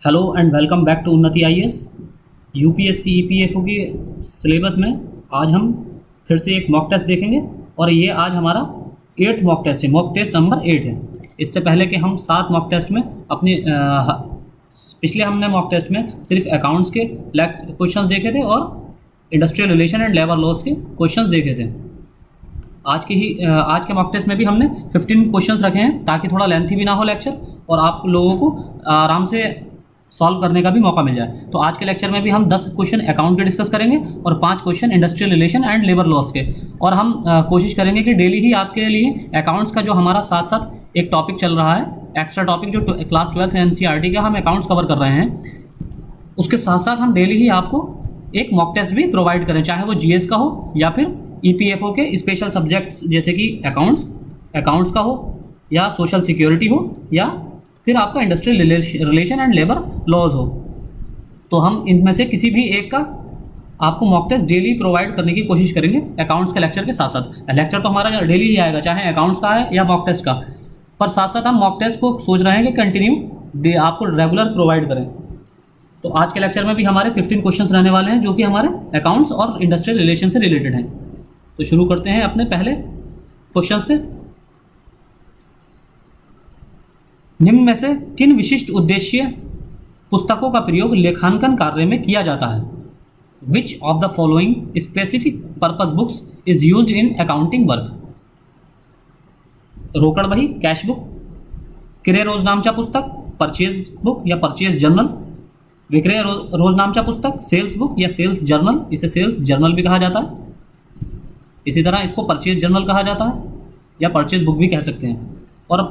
Hello and welcome back to Unnati IAS. UPSC EPFO की syllabus में आज हम फिर से एक मॉक टेस्ट देखेंगे और ये आज हमारा 8th मॉक टेस्ट है। मॉक टेस्ट नंबर 8 है। इससे पहले कि हम 7 मॉक टेस्ट में अपने पिछले हमने मॉक टेस्ट में सिर्फ अकाउंट्स के क्वेश्चंस देखे थे और industrial relation and labour laws के क्वेश्चंस देखे थे। आज के मॉक टेस्ट में भी हमने 15 क्वेश्चंस रखे हैं ताकि थोड़ा लेंथी भी ना हो लेक्चर और आप लोगों को आराम से सॉल्व करने का भी मौका मिल जाए। तो आज के लेक्चर में भी हम 10 क्वेश्चन अकाउंट के डिस्कस करेंगे और 5 question industrial relation and labour laws के। और हम कोशिश करेंगे कि डेली ही आपके लिए अकाउंट्स का जो हमारा साथ साथ एक टॉपिक चल रहा है, एक्स्ट्रा टॉपिक जो क्लास 12th एनसीईआरटी का हम अकाउंट्स कवर कर रहे हैं, उसके साथ साथ हम डेली ही आपको एक मॉक टेस्ट भी प्रोवाइड करें, चाहे वो जीएस का हो या फिर ईपीएफओ के स्पेशल सब्जेक्ट्स जैसे कि अकाउंट्स का हो या सोशल सिक्योरिटी हो या फिर आपका industrial relation and labour laws हो। तो हम इनमें से किसी भी एक का आपको मॉक टेस्ट डेली प्रोवाइड करने की कोशिश करेंगे अकाउंट्स के लेक्चर के साथ साथ। लेक्चर तो हमारा डेली ही आएगा, चाहे अकाउंट्स का है या मॉक टेस्ट का, पर साथ साथ हम मॉक टेस्ट को सोच रहे हैं कि कंटिन्यू आपको रेगुलर प्रोवाइड करें। तो आज के लेक्चर में भी हमारे 15 क्वेश्चंस रहने वाले हैं जो कि हमारे अकाउंट्स और इंडस्ट्रियल रिलेशन से रिलेटेड हैं। तो शुरू करते हैं अपने पहले क्वेश्चन से। निम्न में से किन विशिष्ट उद्देश्य पुस्तकों का प्रयोग लेखांकन कार्य में किया जाता है? विच of the following specific purpose books is used in accounting work? रोकड़ बही, कैश बुक, क्रय रोजनामचा पुस्तक, परचेज बुक या परचेज जर्नल, विक्रय रोजनामचा पुस्तक, सेल्स बुक या सेल्स जर्नल, इसे सेल्स जर्नल भी कहा जाता है। इसी तरह इसको परचेज जर्नल कहा जाता है या परचेज बुक भी कह सकते हैं। और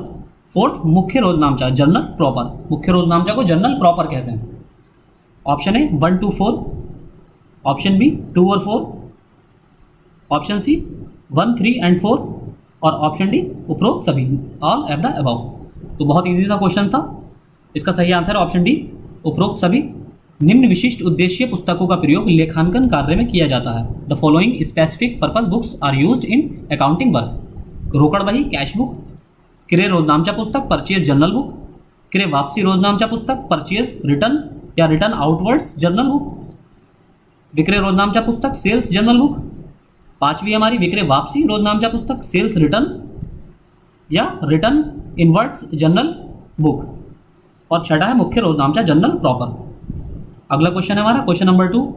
4th मुख्य रोजनामचा, जर्नल प्रॉपर। मुख्य रोजनामचा को जर्नल प्रॉपर कहते हैं। Option A 1 to 4, option B 2 और 4, ऑप्शन सी 1, 3 and 4 और ऑप्शन डी उपरोक्त सभी, ऑल ऑफ द अबव। तो बहुत इजी सा क्वेश्चन था। इसका सही आंसर है ऑप्शन डी, उपरोक्त सभी। निम्न विशिष्ट उद्देश्य पुस्तकों का प्रयोग लेखांकन कार्य में किया जाता है। The following specific purpose books are used in accounting work? रोकड़ बही, कैश बुक, क्रय रोजनामचा पुस्तक, परचेज जर्नल बुक, क्रय वापसी रोजनामचा पुस्तक, परचेज रिटर्न या रिटर्न आउटवर्ड्स जर्नल बुक, विक्रय रोजनामचा पुस्तक, सेल्स जर्नल बुक, 5वीं हमारी विक्रय वापसी रोजनामचा पुस्तक, सेल्स रिटर्न या रिटर्न इनवर्ड्स जर्नल बुक, और 6ठा है मुख्य रोजनामचा जर्नल प्रॉपर। अगला क्वेश्चन है हमारा क्वेश्चन नंबर 2।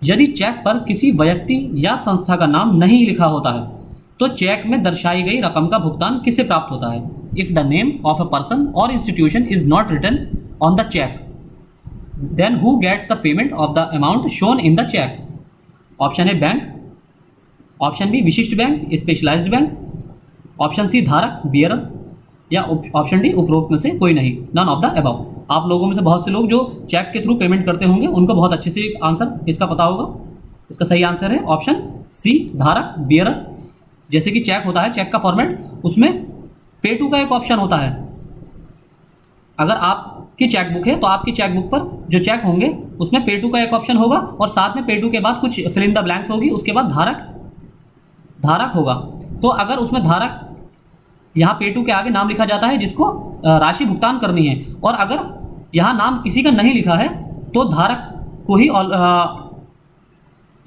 यदि चेक पर किसी व्यक्ति या संस्था का नाम नहीं लिखा होता है तो चेक में दर्शाई गई रकम का भुगतान किसे प्राप्त होता है? If the name of a person or institution is not written on the cheque, then who gets the payment of the amount shown in the cheque? Option A bank, option B विशिष्ट bank, specialised bank, option C धारक bearer या option D उपरोक्त में से कोई नहीं, none of the above. आप लोगों में से बहुत से लोग जो चेक के थ्रू पेमेंट करते होंगे उनको बहुत अच्छे से आंसर इसका पता होगा। इसका सही आंसर है ऑप्शन सी, धारक बियरर। जैसे कि चेक होता है, चेक का फॉर्मेट, उसमें पे टू का एक ऑप्शन होता है। अगर आपकी चेक बुक है तो आपकी चेक बुक पर जो चेक होंगे उसमें पे टू का एक ऑप्शन होगा और साथ में पे टू के बाद कुछ फिल इन द ब्लैंक्स होगी, उसके बाद धारक होगा। तो अगर उसमें धारक यहाँ पे टू के आगे नाम लिखा जाता है जिसको राशि भुगतान करनी है, और अगर यहाँ नाम किसी का नहीं लिखा है तो धारक को ही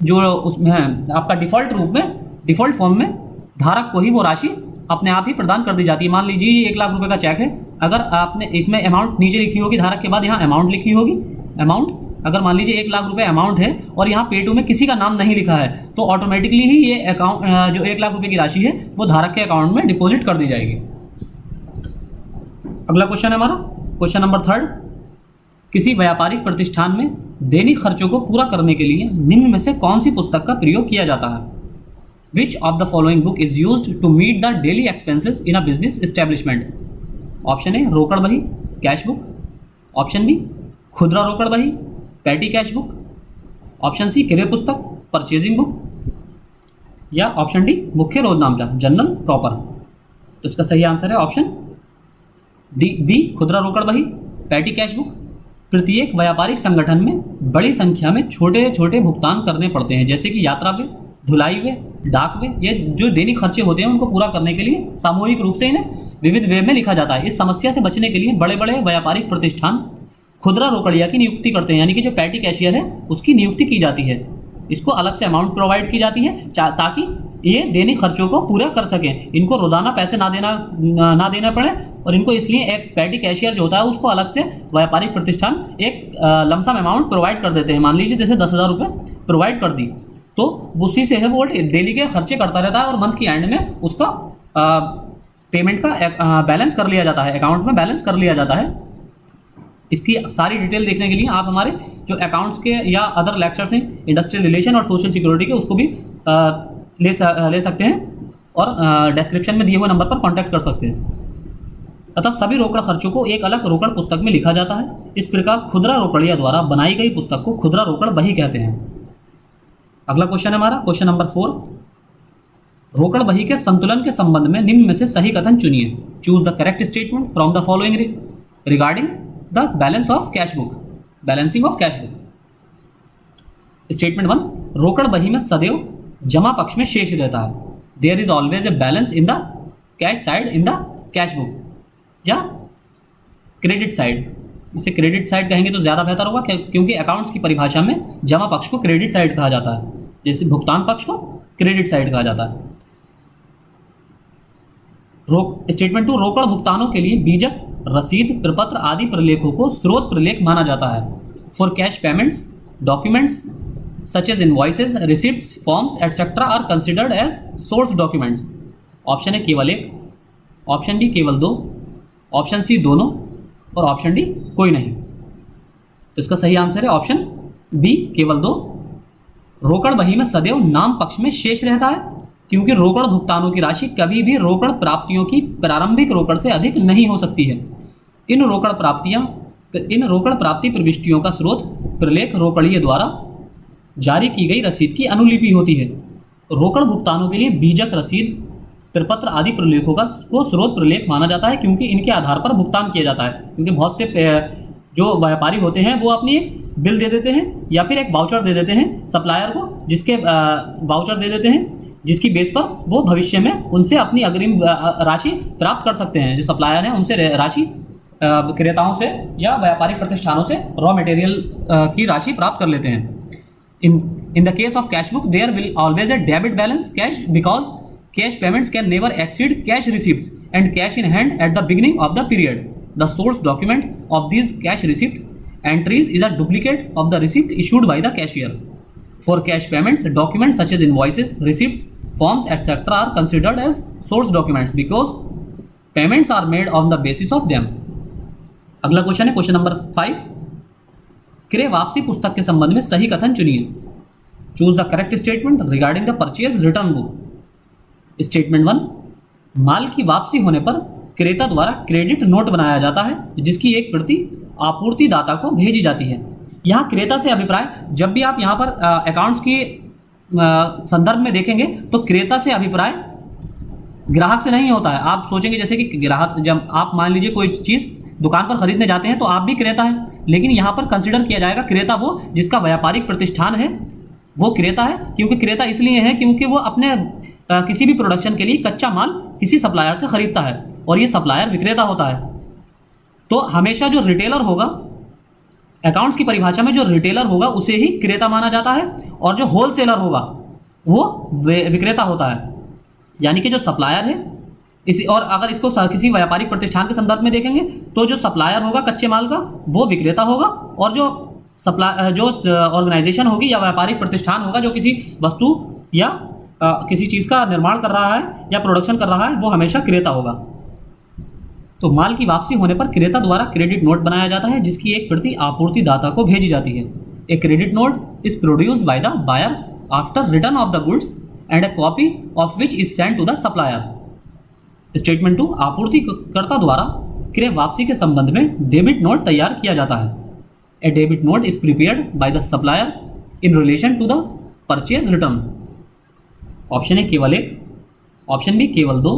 जो उसमें है आपका डिफ़ॉल्ट फॉर्म में धारक को ही वो राशि अपने आप ही प्रदान कर दी जाती है। मान लीजिए 1 लाख रुपए का चेक है, अगर आपने इसमें अमाउंट नीचे लिखी होगी, धारक के बाद यहाँ अमाउंट लिखी होगी। अमाउंट अगर मान लीजिए 1 लाख रुपए अमाउंट है और यहाँ पे टू में किसी का नाम नहीं लिखा है तो ऑटोमेटिकली ही ये अकाउंट जो 1 लाख रुपए की राशि है वो धारक के अकाउंट में डिपॉजिट कर दी जाएगी। अगला क्वेश्चन है हमारा क्वेश्चन नंबर 3। किसी व्यापारिक प्रतिष्ठान में दैनिक खर्चों को पूरा करने के लिए निम्न में से कौन सी पुस्तक का प्रयोग किया जाता है? Which of the following book is used to meet the daily expenses in a business establishment? Option A रोकड़ बही, कैश बुक, ऑप्शन बी खुदरा रोकड़ बही, petty cash book, option C क्रय पुस्तक, परचेजिंग बुक या ऑप्शन डी मुख्य रोजनामचा जर्नल प्रॉपर। तो इसका सही आंसर है ऑप्शन डी, बी खुदरा रोकड़ बही, पैटी कैश बुक। प्रत्येक व्यापारिक संगठन में बड़ी संख्या में छोटे छोटे भुगतान करने पड़ते हैं, जैसे कि यात्रा व्यय, ढुलाई व्यय, डाक व्यय। ये जो दैनिक खर्चे होते हैं उनको पूरा करने के लिए सामूहिक रूप से इन्हें विविध व्यय में लिखा जाता है। इस समस्या से बचने के लिए बड़े बड़े व्यापारिक प्रतिष्ठान खुदरा रोकड़िया की नियुक्ति करते हैं, यानी कि जो पैटी कैशियर है उसकी नियुक्ति की जाती है, इसको अलग से अमाउंट प्रोवाइड की जाती है ताकि ये दैनिक खर्चों को पूरा कर सकें, इनको रोजाना पैसे ना देना पड़े, और इनको इसलिए एक पैटी कैशियर जो होता है उसको अलग से व्यापारिक प्रतिष्ठान एक लमसम अमाउंट प्रोवाइड कर देते हैं। मान लीजिए जैसे 10,000 रुपये प्रोवाइड कर दी, तो उसी से है वो डेली के खर्चे करता रहता है और मंथ की एंड में उसका पेमेंट का बैलेंस कर लिया जाता है, अकाउंट में बैलेंस कर लिया जाता है। इसकी सारी डिटेल देखने के लिए आप हमारे जो अकाउंट्स के या अदर लेक्चर्स हैं इंडस्ट्रियल रिलेशन और सोशल सिक्योरिटी के, उसको भी ले सकते हैं और डिस्क्रिप्शन में दिए हुए नंबर पर कांटेक्ट कर सकते हैं। तथा सभी रोकड़ खर्चों को एक अलग रोकड़ पुस्तक में लिखा जाता है। इस प्रकार खुदरा रोकड़िया द्वारा बनाई गई पुस्तक को खुदरा रोकड़ बही कहते हैं। अगला क्वेश्चन है हमारा क्वेश्चन नंबर 4। रोकड़ बही के संतुलन के संबंध में निम्न में से सही कथन चुनिए। Choose the correct statement from the following regarding the balance of cash book, balancing of cash book. Statement 1, रोकड़ बही में सदैव जमा पक्ष में शेष रहता है। There is always a balance in the cash side in the cash book, या क्रेडिट साइड, इसे क्रेडिट साइड कहेंगे तो ज़्यादा बेहतर होगा क्योंकि अकाउंट्स की परिभाषा में जमा पक्ष को क्रेडिट साइड कहा जाता है, जैसे भुगतान पक्ष को क्रेडिट साइड कहा जाता है। स्टेटमेंट 2, रोकड़ भुगतानों के लिए बीजक, रसीद, प्रपत्र आदि प्रलेखों को स्रोत प्रलेख माना जाता है। For cash payments, documents such as invoices, receipts, forms etcetera are considered as source documents. Option है केवल एक, ऑप्शन बी केवल दो, ऑप्शन सी दोनों, और ऑप्शन डी कोई नहीं। तो इसका सही आंसर है ऑप्शन बी केवल दो। रोकड़ बही में सदैव नाम पक्ष में शेष रहता है क्योंकि रोकड़ भुगतानों की राशि कभी भी रोकड़ प्राप्तियों की प्रारंभिक रोकड़ से अधिक नहीं हो सकती है। इन रोकड़ प्राप्ति प्रविष्टियों का स्रोत प्रलेख रोकड़िये द्वारा जारी की गई रसीद की अनुलिपि होती है। रोकड़ भुगतानों के लिए बीजक, रसीद, प्रपत्र आदि प्रलेखों को स्रोत प्रलेख माना जाता है क्योंकि इनके आधार पर भुगतान किया जाता है। क्योंकि बहुत से जो व्यापारी होते हैं वो अपनी एक बिल दे देते हैं या फिर एक वाउचर दे देते हैं सप्लायर को, जिसके वाउचर दे देते हैं जिसकी बेस पर वो भविष्य में उनसे अपनी अग्रिम राशि प्राप्त कर सकते हैं। जो सप्लायर हैं उनसे राशि क्रेताओं से या व्यापारिक प्रतिष्ठानों से रॉ मटेरियल की राशि प्राप्त कर लेते हैं। In the case of cash book, there will always a debit balance cash because cash payments can never exceed cash receipts and cash in hand at the beginning of the period. The source document of these cash receipt entries is a duplicate of the receipt issued by the cashier. For cash payments, documents such as invoices, receipts, forms, etc. are considered as source documents because payments are made on the basis of them. अगला question है question number 5। क्रय वापसी पुस्तक के संबंध में सही कथन चुनिए। Choose the correct statement regarding the purchase return book. Statement 1, माल की वापसी होने पर क्रेता द्वारा क्रेडिट नोट बनाया जाता है जिसकी एक प्रति आपूर्ति दाता को भेजी जाती है। यहाँ क्रेता से अभिप्राय, जब भी आप यहाँ पर अकाउंट्स की संदर्भ में देखेंगे तो क्रेता से अभिप्राय ग्राहक से नहीं होता है। आप सोचेंगे जैसे कि ग्राहक, जब आप मान लीजिए कोई चीज़ दुकान पर खरीदने जाते हैं तो आप भी क्रेता हैं, लेकिन यहाँ पर कंसिडर किया जाएगा क्रेता वो जिसका व्यापारिक प्रतिष्ठान है वो क्रेता है। क्योंकि क्रेता इसलिए है क्योंकि वो अपने किसी भी प्रोडक्शन के लिए कच्चा माल किसी सप्लायर से खरीदता है और ये सप्लायर विक्रेता होता है। तो हमेशा जो रिटेलर होगा, अकाउंट्स की परिभाषा में जो रिटेलर होगा उसे ही क्रेता माना जाता है और जो होलसेलर होगा वो विक्रेता होता है। यानी कि जो सप्लायर है इसी, और अगर इसको किसी व्यापारिक प्रतिष्ठान के संदर्भ में देखेंगे तो जो सप्लायर होगा कच्चे माल का वो विक्रेता होगा और जो ऑर्गेनाइजेशन होगी या व्यापारिक प्रतिष्ठान होगा जो किसी वस्तु या किसी चीज़ का निर्माण कर रहा है या प्रोडक्शन कर रहा है वो हमेशा क्रेता होगा। तो माल की वापसी होने पर क्रेता द्वारा क्रेडिट नोट बनाया जाता है जिसकी एक प्रति आपूर्ति दाता को भेजी जाती है। A credit note is produced by the buyer after return of the goods and a copy of which is sent to the supplier. Statement 2, आपूर्तिकर्ता द्वारा क्रय वापसी के संबंध में डेबिट नोट तैयार किया जाता है। A debit note is prepared by the supplier in relation to the purchase return. Option A केवल एक, ऑप्शन बी केवल दो,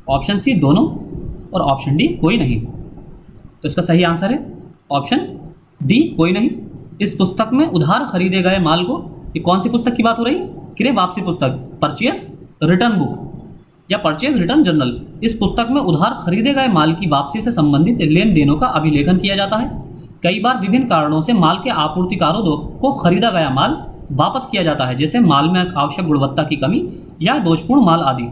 ऑप्शन सी दोनों, और ऑप्शन डी कोई नहीं। तो इसका सही आंसर है ऑप्शन डी कोई नहीं। इस पुस्तक में उधार खरीदे गए माल को, ये कौन सी पुस्तक की बात हो रही है? क्रय वापसी पुस्तक, परचेज रिटर्न बुक या परचेज रिटर्न जर्नल। इस पुस्तक में उधार खरीदे गए माल की वापसी से संबंधित लेन देनों का अभिलेखन किया जाता है। कई बार विभिन्न कारणों से माल के आपूर्तिकारों को खरीदा गया माल वापस किया जाता है, जैसे माल में आवश्यक गुणवत्ता की कमी या दोषपूर्ण माल आदि।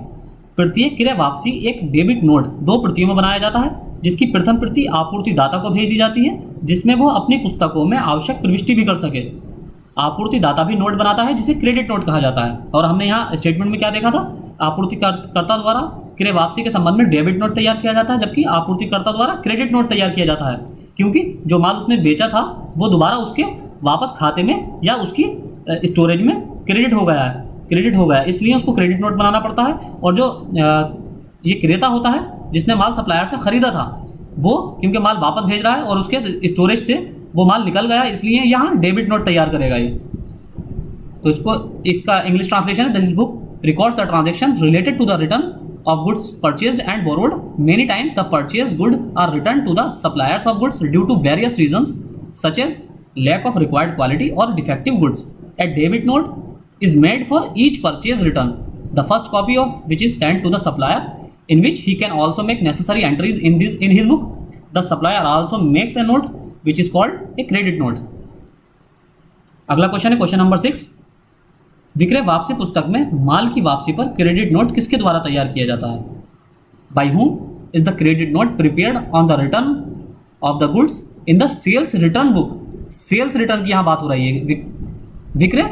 प्रत्येक क्रय वापसी एक डेबिट नोट 2 प्रतियों में बनाया जाता है, जिसकी प्रथम प्रति आपूर्तिदाता को भेज दी जाती है, जिसमें वो अपनी पुस्तकों में आवश्यक प्रविष्टि भी कर सके। आपूर्तिदाता भी नोट बनाता है, जिसे क्रेडिट नोट कहा जाता है। और हमने यहाँ स्टेटमेंट में क्या देखा था, आपूर्तिकर्ता द्वारा क्रय वापसी के संबंध में डेबिट नोट तैयार किया जाता है, जबकि आपूर्तिकर्ता द्वारा क्रेडिट नोट तैयार किया जाता है, क्योंकि जो माल उसने बेचा था वो दोबारा उसके वापस खाते में या उसकी स्टोरेज में क्रेडिट हो गया है, इसलिए उसको क्रेडिट नोट बनाना पड़ता है। और जो ये क्रेता होता है जिसने माल सप्लायर से खरीदा था, वो क्योंकि माल वापस भेज रहा है और उसके स्टोरेज से वो माल निकल गया, इसलिए यहाँ डेबिट नोट तैयार करेगा ये। तो इसका इंग्लिश ट्रांसलेशन है, this book records the transaction related to the return of goods purchased and borrowed. Many times the purchased goods are returned to the suppliers of goods due to various reasons such as lack of required quality or defective goods. A debit note is made for each purchase return, the first copy of which is sent to the supplier, in which he can also make necessary entries in his book. The supplier also makes a note which is called a credit note. अगला question है question number 6। विक्रय वापसी पुस्तक में माल की वापसी पर credit note किसके द्वारा तैयार किया जाता है? By whom is the credit note prepared on the return of the goods in the sales return book? Sales return की यहाँ बात हो रही है, विक्रय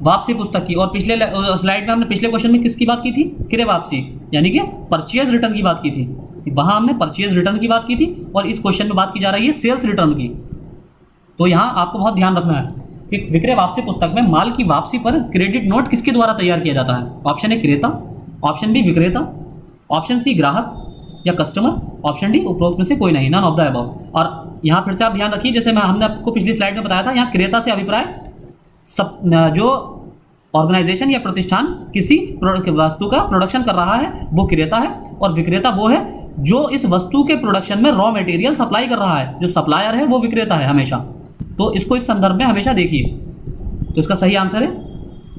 वापसी पुस्तक की। और पिछले स्लाइड में हमने पिछले क्वेश्चन में किसकी बात की थी? क्रय वापसी यानी कि परचेज रिटर्न की बात की थी। वहाँ हमने परचेज रिटर्न की बात की थी और इस क्वेश्चन में बात की जा रही है सेल्स रिटर्न की। तो यहाँ आपको बहुत ध्यान रखना है कि विक्रय वापसी पुस्तक में माल की वापसी पर क्रेडिट नोट किसके द्वारा तैयार किया जाता है? ऑप्शन ए क्रेता, ऑप्शन बी विक्रेता, ऑप्शन सी ग्राहक या कस्टमर, ऑप्शन डी उपरोक्त में से कोई नहीं, नन ऑफ द अबव। और यहाँ फिर से आप ध्यान रखिए, जैसे हमने आपको पिछली स्लाइड में बताया था, यहाँ क्रेता से अभिप्राय जो ऑर्गेनाइजेशन या प्रतिष्ठान किसी वस्तु का प्रोडक्शन कर रहा है वो क्रेता है, और विक्रेता वो है जो इस वस्तु के प्रोडक्शन में रॉ मटेरियल सप्लाई कर रहा है। जो सप्लायर है वो विक्रेता है हमेशा। तो इसको इस संदर्भ में हमेशा देखिए। तो इसका सही आंसर है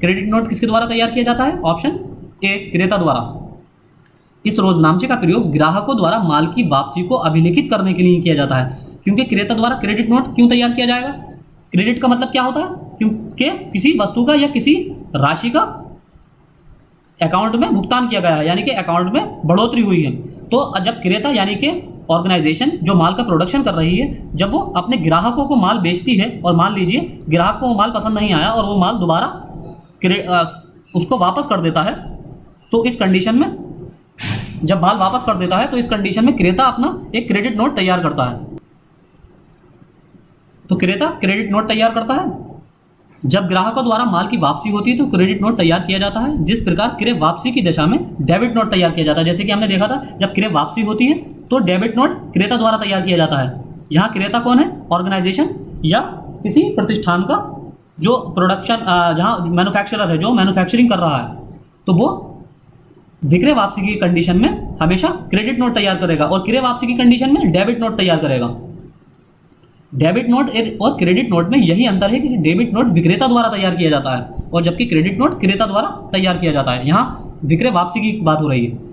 क्रेडिट नोट किसके द्वारा तैयार किया जाता है? ऑप्शन ए क्रेता द्वारा। इस रोजनामचे का प्रयोग ग्राहकों द्वारा माल की वापसी को अभिलिखित करने के लिए किया जाता है। क्योंकि क्रेता द्वारा क्रेडिट नोट क्यों तैयार किया जाएगा? क्रेडिट का मतलब क्या होता है? क्योंकि किसी वस्तु का या किसी राशि का अकाउंट में भुगतान किया गया है, यानी कि अकाउंट में बढ़ोतरी हुई है। तो जब क्रेता यानी कि ऑर्गेनाइजेशन जो माल का प्रोडक्शन कर रही है, जब वो अपने ग्राहकों को माल बेचती है और मान लीजिए ग्राहक को वो माल पसंद नहीं आया और वो माल दोबारा उसको वापस कर देता है, तो इस कंडीशन में जब माल वापस कर देता है तो इस कंडीशन में क्रेता अपना एक क्रेडिट नोट तैयार करता है। तो क्रेता क्रेडिट नोट तैयार करता है। जब ग्राहकों द्वारा माल की वापसी होती है तो क्रेडिट नोट तैयार किया जाता है। जिस प्रकार क्रय वापसी की दशा में डेबिट नोट तैयार किया जाता है, जैसे कि हमने देखा था जब क्रय वापसी होती है तो डेबिट नोट क्रेता द्वारा तैयार किया जाता है। यहाँ क्रेता कौन है? ऑर्गेनाइजेशन या किसी प्रतिष्ठान का जो प्रोडक्शन जहाँ मैन्युफैक्चरर है, जो मैन्युफैक्चरिंग कर रहा है, तो वो विक्रय वापसी की कंडीशन में हमेशा क्रेडिट नोट तैयार करेगा और क्रय वापसी की कंडीशन में डेबिट नोट तैयार करेगा। डेबिट नोट और क्रेडिट नोट में यही अंतर है कि डेबिट नोट विक्रेता द्वारा तैयार किया जाता है और जबकि क्रेडिट नोट क्रेता द्वारा तैयार किया जाता है। यहाँ विक्रय वापसी की बात हो रही है।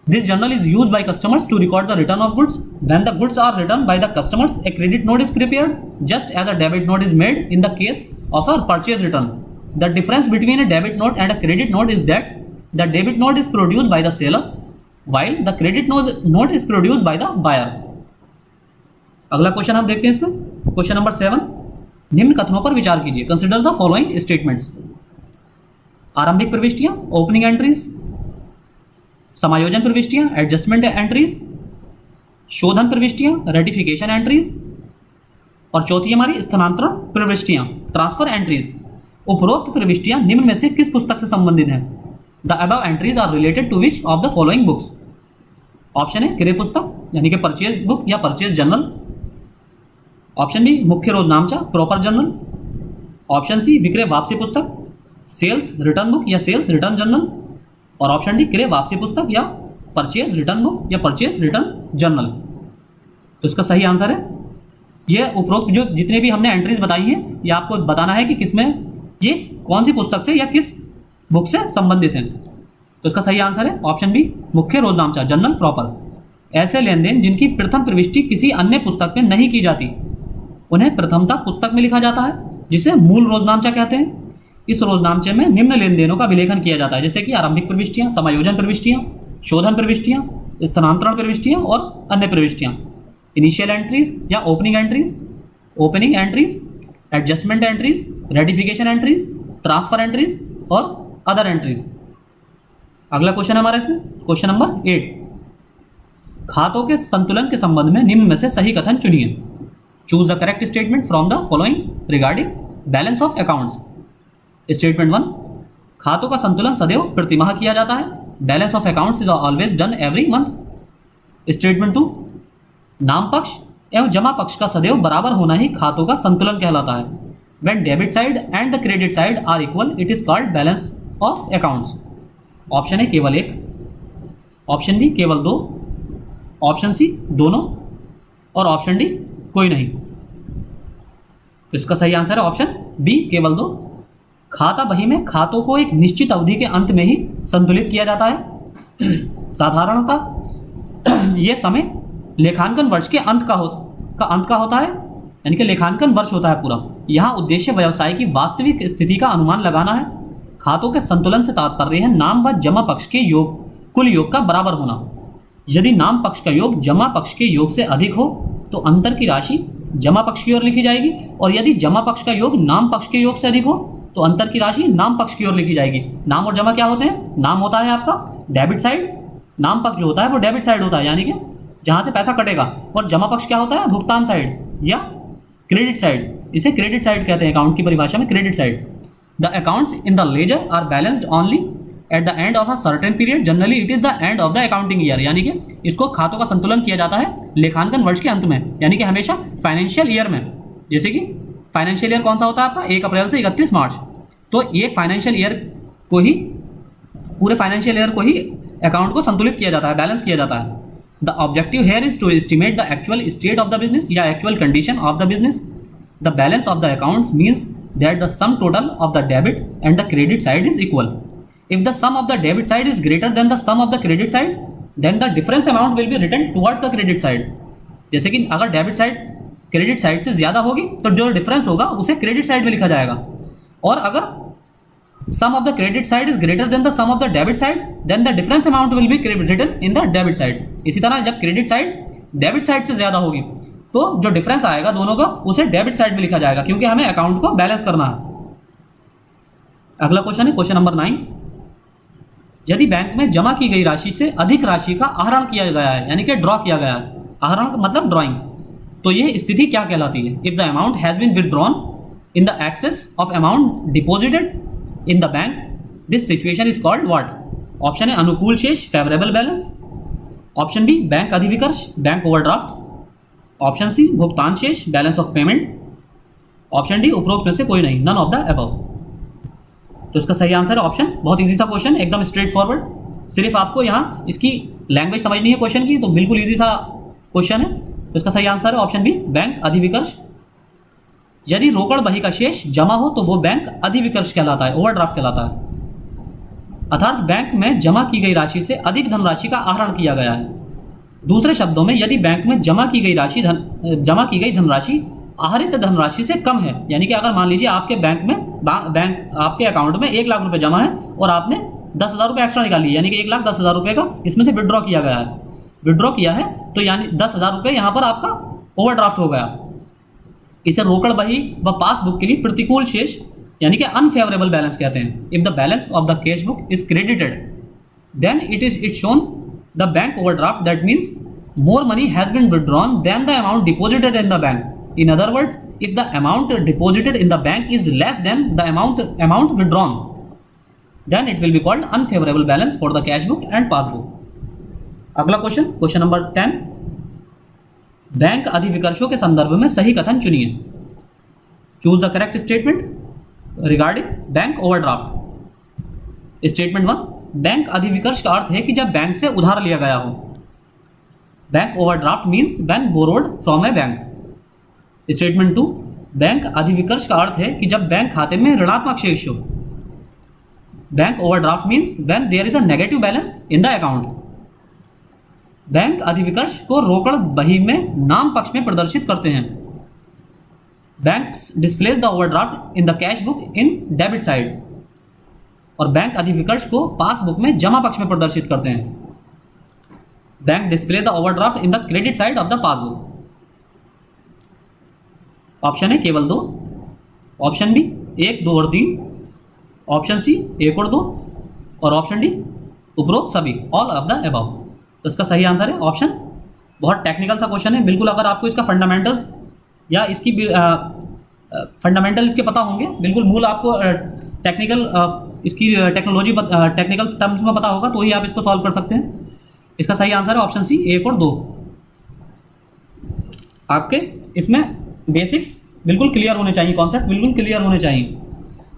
This journal is used by customers to record the return of goods. When the goods are return by the customers, a credit note is prepared just as a debit note is made in the case of a purchase return. The difference between a debit note and a credit note is that the debit note is produced by the seller while the credit note is produced by the buyer। अगला question हम देखते हैं इसमें, question number 7। निम्न कथनों पर विचार कीजिए। Consider the following statements. आरंभिक प्रविष्टियां, ओपनिंग एंट्रीज, समायोजन प्रविष्टियां, एडजस्टमेंट एंट्रीज, शोधन प्रविष्टियां, रेटिफिकेशन एंट्रीज, और चौथी हमारी स्थानांतरण प्रविष्टियां, ट्रांसफर एंट्रीज। उपरोक्त प्रविष्टियां निम्न में से किस पुस्तक से संबंधित हैं? The above entries are related to which of the following books? Option है क्रय पुस्तक यानी कि परचेज बुक या परचेज जर्नल, ऑप्शन बी मुख्य रोजनामचा प्रॉपर जर्नल, ऑप्शन सी विक्रय वापसी पुस्तक सेल्स रिटर्न बुक या सेल्स रिटर्न जर्नल, और ऑप्शन डी क्रय वापसी पुस्तक या परचेज रिटर्न बुक या परचेज रिटर्न जर्नल। तो इसका सही आंसर है ये उपरोक्त जो जितने भी हमने एंट्रीज बताई हैं, ये आपको बताना है कि किसमें ये कौन सी पुस्तक से या किस बुक से संबंधित हैं। तो इसका सही आंसर है ऑप्शन बी मुख्य रोजनामचा जर्नल प्रॉपर। ऐसे लेन देन जिनकी प्रथम प्रविष्टि किसी अन्य पुस्तक में नहीं की जाती उन्हें प्रथमतः पुस्तक में लिखा जाता है, जिसे मूल रोजनामचा कहते हैं। इस रोजनामचे में निम्न लेन देनों का विलेखन किया जाता है, जैसे कि आरंभिक प्रविष्टियां, समायोजन प्रविष्टियां, शोधन प्रविष्टियां, स्थानांतरण प्रविष्टियां और अन्य प्रविष्टियां। इनिशियल एंट्रीज या opening entries, adjustment entries, ratification entries, transfer entries और अदर एंट्रीज। अगला क्वेश्चन हमारा इसमें क्वेश्चन नंबर 8, खातों के संतुलन के संबंध में निम्न में से सही कथन चुनिए। Choose the correct statement from the following regarding balance of accounts. Statement 1, खातों का संतुलन सदैव प्रतिमाह किया जाता है। Balance of accounts is always done every month. Statement 2, नाम पक्ष एवं जमा पक्ष का सदैव बराबर होना ही खातों का संतुलन कहलाता है। When debit side and the credit side are equal it is called balance of accounts. Option A केवल 1, ऑप्शन बी केवल 2, ऑप्शन सी दोनों और ऑप्शन डी कोई नहीं। तो इसका सही आंसर है ऑप्शन बी केवल 2। खाता बही में खातों को एक निश्चित अवधि के अंत में ही संतुलित किया जाता है। साधारणतः यह समय लेखांकन वर्ष के अंत का होता है, यानी कि लेखांकन वर्ष होता है पूरा। यहाँ उद्देश्य व्यवसाय की वास्तविक स्थिति का अनुमान लगाना है। खातों के संतुलन से तात्पर्य है नाम व जमा पक्ष के कुल योग का बराबर होना। यदि नाम पक्ष का योग जमा पक्ष के योग से अधिक हो तो अंतर की राशि जमा पक्ष की ओर लिखी जाएगी, और यदि जमा पक्ष का योग नाम पक्ष के योग से अधिक हो तो अंतर की राशि नाम पक्ष की ओर लिखी जाएगी। नाम और जमा क्या होते हैं? नाम होता है आपका डेबिट साइड, नाम पक्ष जो होता है वो डेबिट साइड होता है, यानी कि जहाँ से पैसा कटेगा, और जमा पक्ष क्या होता है? भुगतान साइड या क्रेडिट साइड। इसे क्रेडिट साइड कहते हैं अकाउंट की परिभाषा में, credit side. The accounts in the ledger are balanced only at the end of a certain period, generally it is the end of the accounting year. यानी कि इसको खातों का संतुलन किया जाता है लेखांकन वर्ष के अंत में, यानी कि हमेशा फाइनेंशियल ईयर में। जैसे कि फाइनेंशियल ईयर कौन सा होता है आपका? 1 अप्रैल से 31 मार्च। तो एक फाइनेंशियल ईयर को ही, पूरे फाइनेंशियल ईयर को ही अकाउंट को संतुलित किया जाता है, बैलेंस किया जाता है। The objective here is to estimate the actual state of the business या actual condition of the business. The balance of the accounts means that the sum total of the debit and the credit side is equal. If the sum of the debit side is greater than the sum of the credit side, then the difference amount will be written towards the credit side. जैसे कि अगर debit side credit side से ज़्यादा होगी तो जो difference होगा उसे क्रेडिट साइड में लिखा जाएगा, और अगर sum of the credit side is greater than the sum of the debit side, then the difference amount will be written in the debit side. इसी तरह जब क्रेडिट साइड डेबिट साइड से ज़्यादा होगी तो जो डिफरेंस आएगा दोनों का उसे डेबिट साइड में लिखा जाएगा, क्योंकि हमें अकाउंट को बैलेंस करना है। अगला क्वेश्चन है क्वेश्चन नंबर 9, यदि बैंक में जमा की गई राशि से अधिक राशि का आहरण किया गया है, यानी कि ड्रॉ किया गया है, आहरण मतलब ड्रॉइंग, तो यह स्थिति क्या कहलाती है? If the amount has been withdrawn in the excess of amount deposited in the bank, this situation is called what? Option A अनुकूल शेष, favourable balance. Option B bank अधिविकर्ष, बैंक ओवरड्राफ्ट। ऑप्शन सी भुगतान शेष, balance of payment. Option D उपरोक्त में से कोई नहीं, नन ऑफ द अबव। तो इसका सही आंसर है ऑप्शन, बहुत इजी सा क्वेश्चन, एकदम स्ट्रेट फॉरवर्ड। सिर्फ आपको यहाँ इसकी लैंग्वेज समझनी है क्वेश्चन की, तो बिल्कुल इजी सा क्वेश्चन है। तो इसका सही आंसर है ऑप्शन बी बैंक अधिविकर्ष। यदि रोकड़ बही का शेष जमा हो तो वो बैंक अधिविकर्ष कहलाता है, ओवरड्राफ्ट कहलाता है। अर्थात बैंक में जमा की गई राशि से अधिक धनराशि का आहरण किया गया है। दूसरे शब्दों में यदि बैंक में जमा की गई धनराशि आहरित धनराशि से कम है, यानी कि अगर मान लीजिए आपके बैंक आपके अकाउंट में 1 लाख रुपए जमा है और आपने 10,000 रुपये एक्स्ट्रा निकाल लिए, यानी कि 1,10,000 रुपये का इसमें से विड्रॉ किया गया है। विड्रॉ किया है तो यानी 10,000 रुपये यहाँ पर आपका ओवरड्राफ्ट हो गया। इसे रोकड़ बही व पासबुक के लिए प्रतिकूल शेष, यानी कि अनफेवरेबल बैलेंस कहते हैं। If the balance of the cash book is credited then it shown the bank overdraft, that means more money has been withdrawn than the amount deposited in the bank. In other words, if the amount deposited in the bank is less than the amount withdrawn, then it will be called unfavorable balance for the cash book and passbook. अगला question number 10, bank अधिविकर्षों के संदर्भ में सही कथन चुनिए। Choose the correct statement regarding bank overdraft. Statement 1, bank अधिविकर्ष का अर्थ है कि जब बैंक से उधार लिया गया हो। Bank overdraft means when borrowed from a bank. Statement 2, bank अधिविकर्ष का अर्थ है कि जब बैंक खाते में ऋणात्मक शेष हो। Bank overdraft means when there is a negative balance in the account. Bank अधिविकर्ष को रोकड़ बही में नाम पक्ष में प्रदर्शित करते हैं। Banks displace the overdraft in the cash book in debit side, और बैंक अधिविकर्ष को पासबुक में जमा पक्ष में प्रदर्शित करते हैं। Bank display the overdraft in the credit side of the passbook. Option है केवल दो, ऑप्शन बी 1, 2 और 3, ऑप्शन सी 1 और 2, और ऑप्शन डी उपरोक्त सभी, ऑल ऑफ द अबव। तो इसका सही आंसर है ऑप्शन। बहुत टेक्निकल सा क्वेश्चन है, बिल्कुल अगर आपको इसका फंडामेंटल्स या इसकी फंडामेंटल इसके पता होंगे, बिल्कुल मूल आपको टेक्निकल इसकी टेक्नोलॉजी टेक्निकल टर्म्स में पता होगा तो ही आप इसको सॉल्व कर सकते हैं। इसका सही आंसर है ऑप्शन सी 1 और 2। आपके इसमें बेसिक्स बिल्कुल क्लियर होने चाहिए, कॉन्सेप्ट बिल्कुल क्लियर होने चाहिए।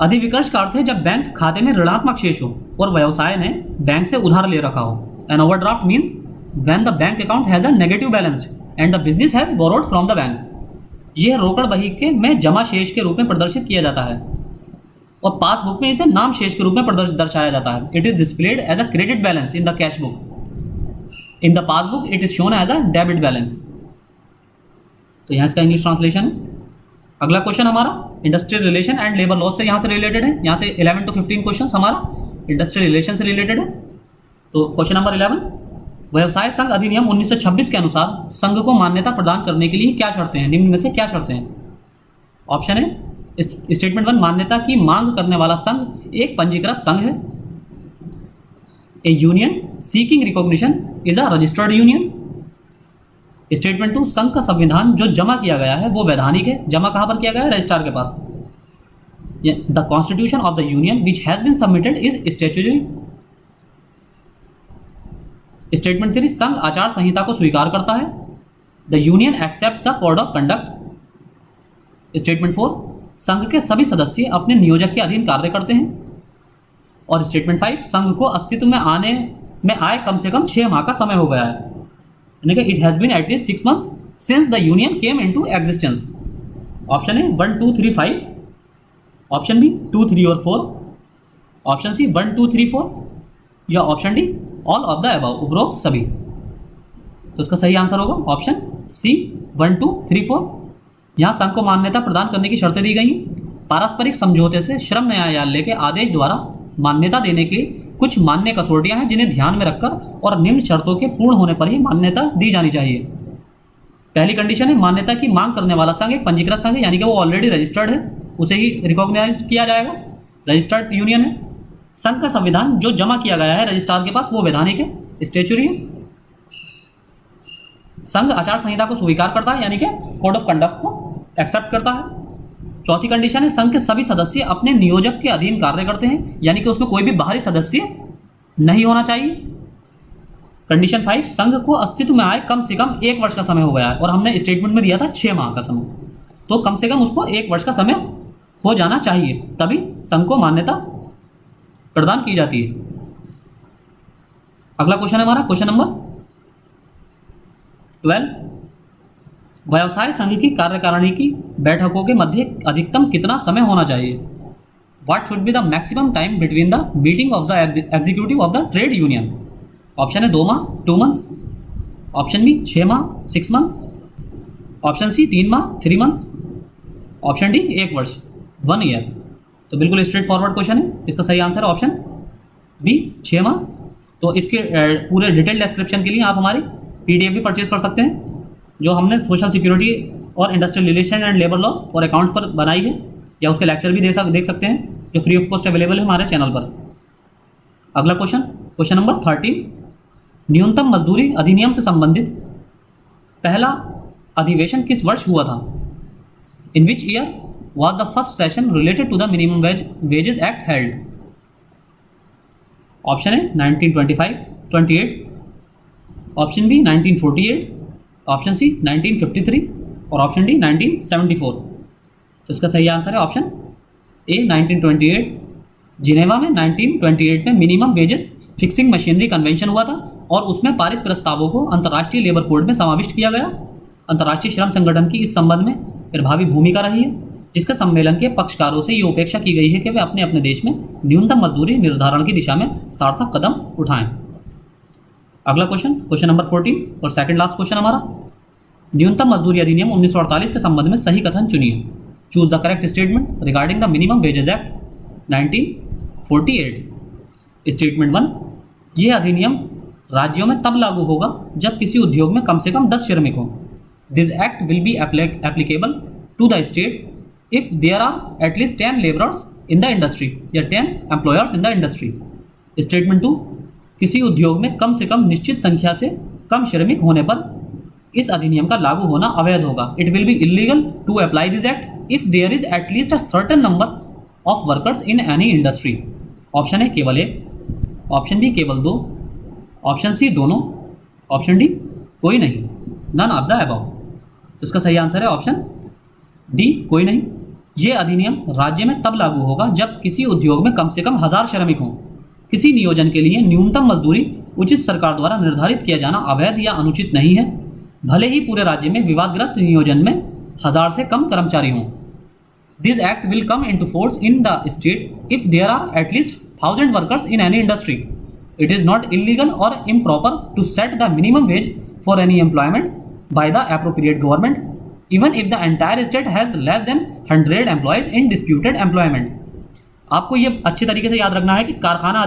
अधिविकर्ष का अर्थ है जब बैंक खाते में ऋणात्मक शेष हो और व्यवसाय ने बैंक से उधार ले रखा हो। An overdraft means when the bank account has a negative balance and the business has borrowed from the bank. यह रोकड़ बही के में जमा शेष के रूप में प्रदर्शित किया जाता है और पासबुक में इसे नाम शेष के रूप में दर्शाया जाता है। It is displayed as a credit balance in the cash book. In the passbook it is shown as a debit balance. तो यहाँ इसका इंग्लिश ट्रांसलेशन है। अगला क्वेश्चन हमारा industrial relation and labour law से यहाँ से रिलेटेड है। यहाँ से 11 to 15 क्वेश्चन हमारा इंडस्ट्रियल रिलेशन से रिलेटेड है। तो क्वेश्चन नंबर 11, व्यवसाय संघ अधिनियम 1926 के अनुसार संघ को मान्यता प्रदान करने के लिए क्या शर्तें हैं, निम्न में से क्या शर्तें हैं? ऑप्शन है स्टेटमेंट 1, मान्यता की मांग करने वाला संघ एक पंजीकृत संघ है। A union seeking recognition is a registered union. Statement 2, संघ का संविधान जो जमा किया गया है वो वैधानिक है। जमा कहाँ पर किया गया है? रजिस्ट्रार के पास। The constitution of the union which has been submitted is statutory. Statement 3, संघ आचार संहिता को स्वीकार करता है। The union accept the code of conduct. Statement 4, संघ के सभी सदस्य अपने नियोजक के अधीन कार्य करते हैं। और स्टेटमेंट 5, संघ को अस्तित्व में आए कम से कम 6 माह का समय हो गया है, यानी कि it has been at least 6 months since the union came into existence. Option है 1, 2, 3, 5, ऑप्शन बी 2, 3 और 4, ऑप्शन सी 1, 2, 3, 4, या option D all of the above, उपरोक्त सभी। तो इसका सही आंसर होगा ऑप्शन सी 1, 2, 3, 4। यहाँ संघ को मान्यता प्रदान करने की शर्तें दी गई। पारस्परिक समझौते से श्रम न्यायालय के आदेश द्वारा मान्यता देने के कुछ मान्य कसौटियां हैं जिन्हें ध्यान में रखकर और निम्न शर्तों के पूर्ण होने पर ही मान्यता दी जानी चाहिए। पहली कंडीशन है मान्यता की मांग करने वाला संघ एक पंजीकृत संघ है, यानी कि वो ऑलरेडी रजिस्टर्ड है, उसे ही रिकॉग्नाइज किया जाएगा, रजिस्टर्ड यूनियन है। संघ का संविधान जो जमा किया गया है रजिस्ट्रार के पास वो वैधानिक है, स्टैट्यूटरी है। संघ आचार संहिता को स्वीकार करता है, यानी कि कोड ऑफ कंडक्ट को एक्सेप्ट करता है। चौथी कंडीशन है संघ के सभी सदस्य अपने नियोजक के अधीन कार्य करते हैं, यानी कि उसमें कोई भी बाहरी सदस्य नहीं होना चाहिए। कंडीशन 5, संघ को अस्तित्व में आए कम से कम 1 वर्ष का समय हो गया है, और हमने स्टेटमेंट में दिया था 6 माह का समय, तो कम से कम उसको 1 वर्ष का समय हो जाना चाहिए, तभी संघ को मान्यता प्रदान की जाती है। अगला क्वेश्चन है हमारा क्वेश्चन नंबर 12, व्यवसाय संघ की कार्यकारिणी की बैठकों के मध्य अधिकतम कितना समय होना चाहिए? What should be the maximum time between the meeting of the executive of the trade union? Option है 2 माह 2 months, ऑप्शन बी 6 माह 6 months, ऑप्शन सी 3 माह 3 months, ऑप्शन डी 1 वर्ष 1 year। तो बिल्कुल स्ट्रेट फॉरवर्ड क्वेश्चन है। इसका सही आंसर है ऑप्शन बी 6 माह। तो इसके पूरे डिटेल डिस्क्रिप्शन के लिए आप हमारी PDF भी परचेज कर सकते हैं, जो हमने सोशल सिक्योरिटी और industrial relation and labour law और अकाउंट्स पर बनाई है, या उसके लेक्चर भी देख सकते हैं, जो फ्री ऑफ कॉस्ट अवेलेबल है हमारे चैनल पर। अगला क्वेश्चन नंबर 13, न्यूनतम मजदूरी अधिनियम से संबंधित पहला अधिवेशन किस वर्ष हुआ था? In which year was the first session related to the minimum wages act held? Option है 1925, 28, ऑप्शन बी 1948, ऑप्शन सी 1953 और ऑप्शन डी 1974। तो इसका सही आंसर है ऑप्शन ए 1928। जिनेवा में 1928 में minimum wages fixing machinery convention हुआ था और उसमें पारित प्रस्तावों को अंतर्राष्ट्रीय लेबर कोड में समाविष्ट किया गया। अंतर्राष्ट्रीय श्रम संगठन की इस संबंध में प्रभावी भूमिका रही है, जिसके सम्मेलन के पक्षकारों से ये अपेक्षा की गई है कि वे अपने अपने देश में न्यूनतम मजदूरी निर्धारण की दिशा में सार्थक कदम उठाएं। अगला क्वेश्चन नंबर 14 और सेकंड लास्ट क्वेश्चन हमारा, न्यूनतम मजदूरी अधिनियम 1948 के संबंध में सही कथन चुनिए। Choose the correct statement regarding the minimum wages act 1948। Statement 1, यह अधिनियम राज्यों में तब लागू होगा जब किसी उद्योग में कम से कम 10 श्रमिक हों। This act will be applicable to the state if there are at least 10 labourers in the industry या 10 employers in the industry. Statement 2, किसी उद्योग में कम से कम निश्चित संख्या से कम श्रमिक होने पर इस अधिनियम का लागू होना अवैध होगा। It will be illegal to apply this act if there is at least a certain number of workers in any industry. Option A केवल 1, ऑप्शन बी केवल 2, ऑप्शन सी दोनों, ऑप्शन डी कोई नहीं, नन ऑफ द अबव। तो इसका सही answer है option D, कोई नहीं। ये अधिनियम राज्य में तब लागू होगा जब किसी उद्योग में कम से कम 1000 श्रमिक हों। किसी नियोजन के लिए न्यूनतम मजदूरी उचित सरकार द्वारा निर्धारित किया जाना अवैध या अनुचित नहीं है, भले ही पूरे राज्य में विवादग्रस्त नियोजन में 1000 से कम कर्मचारी हों। This act will come into force in the state if there are at least 1000 workers in any industry. It is not illegal और improper to set the minimum wage for any employment by the appropriate government, even if the entire state has less than 100 employees in disputed employment। आपको ये अच्छी तरीके से याद रखना है कि कारखाना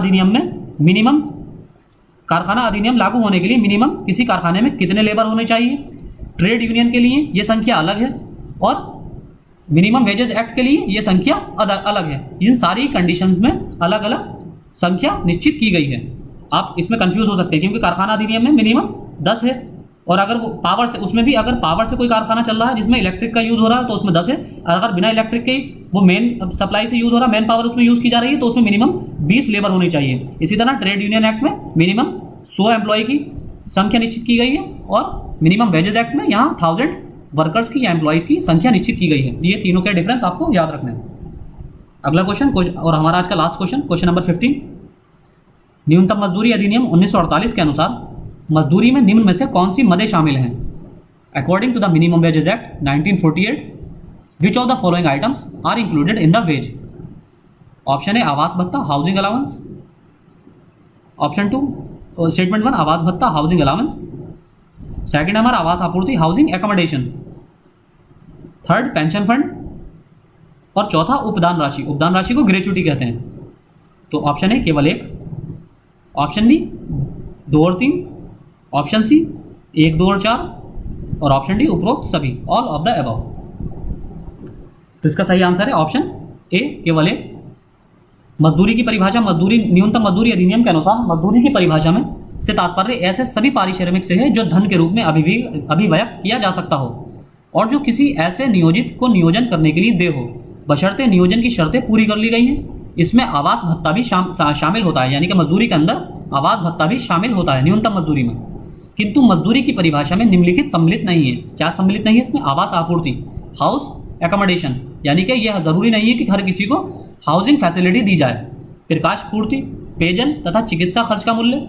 अधिनियम लागू होने के लिए मिनिमम किसी कारखाने में कितने लेबर होने चाहिए। ट्रेड यूनियन के लिए ये संख्या अलग है और मिनिमम वेजेस एक्ट के लिए ये संख्या अलग है। इन सारी कंडीशंस में अलग अलग संख्या निश्चित की गई है। आप इसमें कंफ्यूज हो सकते हैं क्योंकि कारखाना अधिनियम में मिनिमम 10 है और अगर वो पावर से, उसमें भी अगर पावर से कोई कारखाना चल रहा है जिसमें इलेक्ट्रिक का यूज़ हो रहा है तो उसमें 10 है। अगर बिना इलेक्ट्रिक के वो मेन सप्लाई से यूज़ हो रहा है, मैन पावर उसमें यूज़ की जा रही है तो उसमें मिनिमम 20 लेबर होनी चाहिए। इसी तरह ट्रेड यूनियन एक्ट में मिनिमम 100 एम्प्लॉय की संख्या निश्चित की गई है और मिनिमम वेजेस एक्ट में यहाँ 1000 वर्कर्स की या एम्प्लॉयज़ की संख्या निश्चित की गई है। ये तीनों के डिफरेंस आपको याद रखने हैं। अगला क्वेश्चन और हमारा आज का लास्ट क्वेश्चन, क्वेश्चन नंबर 15। न्यूनतम मजदूरी अधिनियम 1948 के अनुसार मजदूरी में निम्न में से कौन सी मदें शामिल हैं। According to the minimum wages act 1948 which of the following items are included in the wage. Option A आवास भत्ता, हाउसिंग अलाउंस। ऑप्शन 2 स्टेटमेंट 1 आवास भत्ता, हाउसिंग अलाउंस। सेकंड हमारा आवास आपूर्ति, housing accommodation. Third pension fund और चौथा उपदान राशि। उपदान राशि को ग्रेच्युटी कहते हैं। तो ऑप्शन ए केवल 1, ऑप्शन बी 2 और 3, ऑप्शन सी 1, 2 और 4 और ऑप्शन डी उपरोक्त सभी, ऑल ऑफ द अबव। तो इसका सही आंसर है ऑप्शन ए केवल 1। मजदूरी की परिभाषा न्यूनतम मजदूरी अधिनियम के अनुसार मजदूरी की परिभाषा में से तात्पर्य ऐसे सभी पारिश्रमिक से है जो धन के रूप में अभिव्यक्त किया जा सकता हो और जो किसी ऐसे नियोजित को नियोजन करने के लिए दे हो, बशर्ते नियोजन की शर्तें पूरी कर ली गई हैं। इसमें आवास भत्ता भी शामिल होता है, यानी कि मजदूरी के अंदर आवास भत्ता भी शामिल होता है न्यूनतम मजदूरी में। किंतु मजदूरी की परिभाषा में निम्नलिखित सम्मिलित नहीं है। क्या सम्मिलित नहीं है इसमें? आवास आपूर्ति, हाउस एकोमोडेशन, यानी कि यह जरूरी नहीं है कि हर किसी को हाउसिंग फैसिलिटी दी जाए। प्रकाश पूर्ति, पेयजल तथा चिकित्सा खर्च का मूल्य।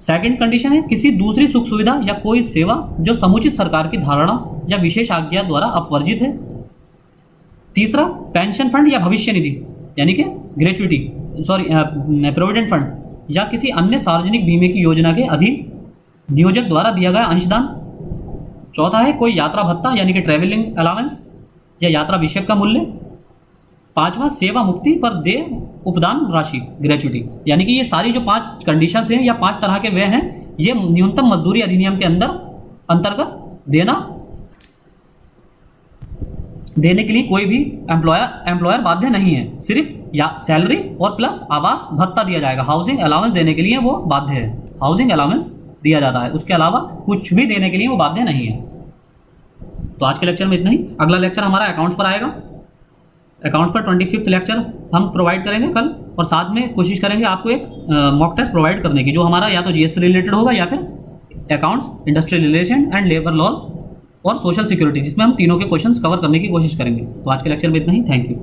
सेकंड कंडीशन है किसी दूसरी सुख सुविधा या कोई सेवा जो समुचित सरकार की धारणा या विशेष आज्ञा द्वारा अपवर्जित है। तीसरा पेंशन फंड या भविष्य निधि, यानी कि ग्रेच्युटी प्रोविडेंट फंड या किसी अन्य सार्वजनिक बीमे की योजना के अधीन नियोजक द्वारा दिया गया अंशदान। चौथा है कोई यात्रा भत्ता, यानी कि ट्रैवलिंग अलाउंस या यात्रा विषयक का मूल्य। पांचवा सेवा मुक्ति पर दे उपदान राशि, ग्रेच्युटी। यानी कि ये सारी जो 5 कंडीशंस हैं या 5 तरह के वे हैं, ये न्यूनतम मजदूरी अधिनियम के अंतर्गत देने के लिए कोई भी एम्प्लॉयर बाध्य नहीं है। सिर्फ या सैलरी और प्लस आवास भत्ता दिया जाएगा। हाउसिंग अलाउंस देने के लिए वो बाध्य है, हाउसिंग अलाउंस दिया जाता है, उसके अलावा कुछ भी देने के लिए वो बाध्य नहीं है। तो आज के लेक्चर में इतना ही। अगला लेक्चर हमारा अकाउंट्स पर आएगा। अकाउंट्स पर 25th लेक्चर हम प्रोवाइड करेंगे कल, और साथ में कोशिश करेंगे आपको एक मॉक टेस्ट प्रोवाइड करने की, जो हमारा या तो जीएस से रिलेटेड होगा या फिर accounts, industrial relation and labour law और सोशल सिक्योरिटी, जिसमें हम तीनों के क्वेश्चंस कवर करने की कोशिश करेंगे। तो आज के लेक्चर में इतना ही। Thank you.